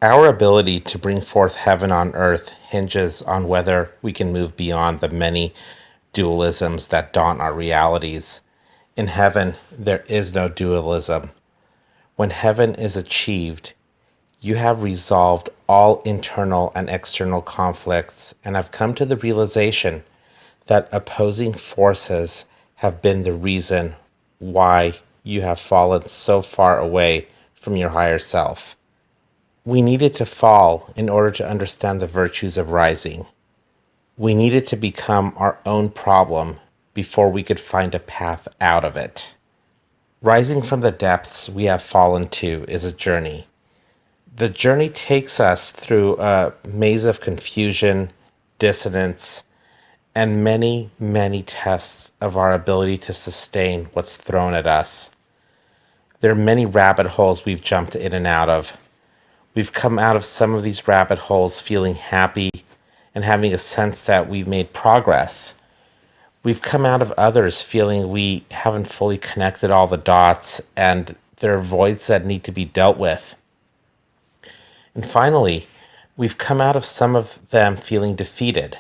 Our ability to bring forth heaven on earth hinges on whether we can move beyond the many dualisms that daunt our realities. In heaven, there is no dualism. When heaven is achieved, you have resolved all internal and external conflicts and have come to the realization that opposing forces have been the reason why you have fallen so far away from your higher self. We needed to fall in order to understand the virtues of rising. We needed to become our own problem before we could find a path out of it. Rising from the depths we have fallen to is a journey. The journey takes us through a maze of confusion, dissonance, and many, many tests of our ability to sustain what's thrown at us. There are many rabbit holes we've jumped in and out of. We've come out of some of these rabbit holes feeling happy and having a sense that we've made progress. We've come out of others feeling we haven't fully connected all the dots and there are voids that need to be dealt with. And finally, we've come out of some of them feeling defeated.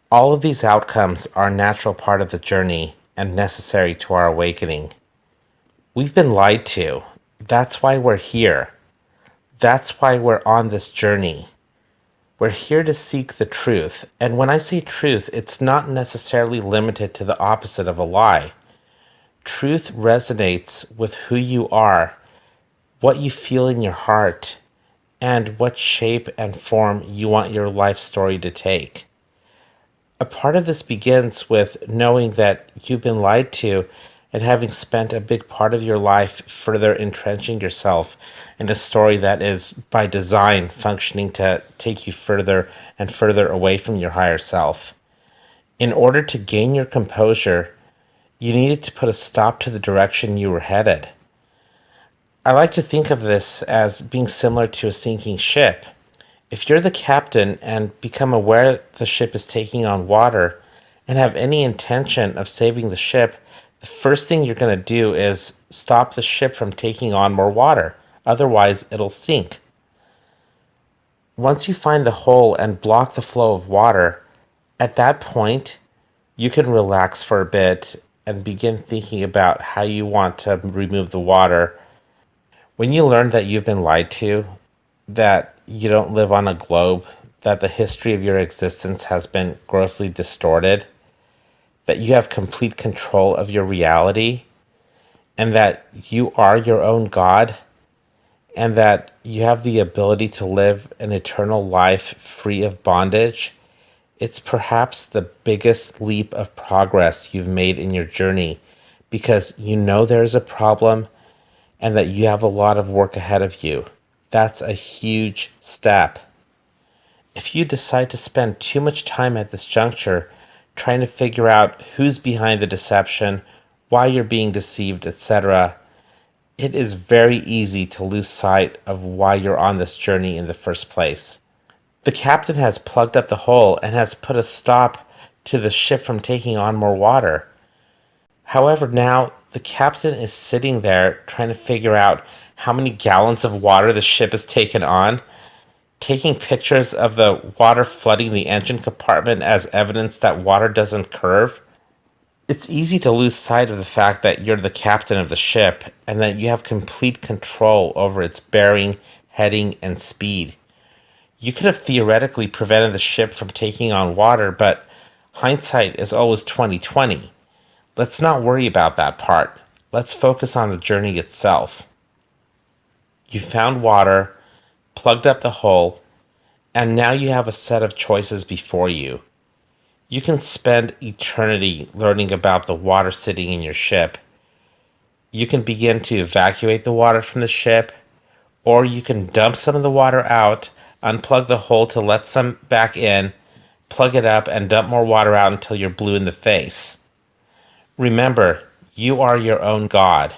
All of these outcomes are a natural part of the journey and necessary to our awakening. We've been lied to. That's why we're here. That's why we're on this journey. We're here to seek the truth. And when I say truth, it's not necessarily limited to the opposite of a lie. Truth resonates with who you are, what you feel in your heart, and what shape and form you want your life story to take. A part of this begins with knowing that you've been lied to and having spent a big part of your life further entrenching yourself in a story that is, by design, functioning to take you further and further away from your higher self. In order to gain your composure, you needed to put a stop to the direction you were headed. I like to think of this as being similar to a sinking ship. If you're the captain and become aware the ship is taking on water and have any intention of saving the ship, the first thing you're going to do is stop the ship from taking on more water. Otherwise, it'll sink. Once you find the hole and block the flow of water, at that point, you can relax for a bit and begin thinking about how you want to remove the water. When you learn that you've been lied to, that you don't live on a globe, that the history of your existence has been grossly distorted, that you have complete control of your reality, and that you are your own God, and that you have the ability to live an eternal life free of bondage, it's perhaps the biggest leap of progress you've made in your journey because you know there's a problem and that you have a lot of work ahead of you. That's a huge step. If you decide to spend too much time at this juncture trying to figure out who's behind the deception, why you're being deceived, etc., it is very easy to lose sight of why you're on this journey in the first place. The captain has plugged up the hole and has put a stop to the ship from taking on more water. However, now the captain is sitting there trying to figure out how many gallons of water the ship has taken on, taking pictures of the water flooding the engine compartment as evidence that water doesn't curve. It's easy to lose sight of the fact that you're the captain of the ship and that you have complete control over its bearing, heading, and speed. You could have theoretically prevented the ship from taking on water, but hindsight is always 20/20. Let's not worry about that part. Let's focus on the journey itself. You found water, plugged up the hole, and now you have a set of choices before you. You can spend eternity learning about the water sitting in your ship. You can begin to evacuate the water from the ship, or you can dump some of the water out, unplug the hole to let some back in, plug it up, and dump more water out until you're blue in the face. Remember, you are your own God.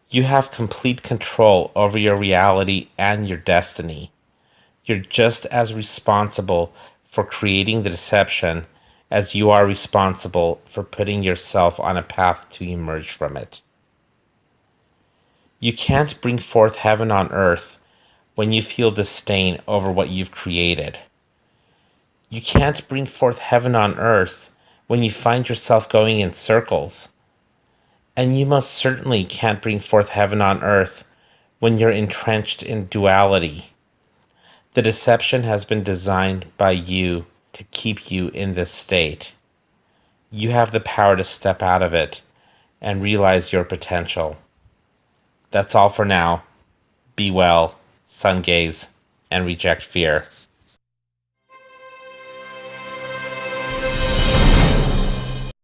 You have complete control over your reality and your destiny. You're just as responsible for creating the deception as you are responsible for putting yourself on a path to emerge from it. You can't bring forth heaven on earth when you feel disdain over what you've created. You can't bring forth heaven on earth when you find yourself going in circles. And you most certainly can't bring forth heaven on earth when you're entrenched in duality. The deception has been designed by you to keep you in this state. You have the power to step out of it and realize your potential. That's all for now. Be well, sun gaze, and reject fear.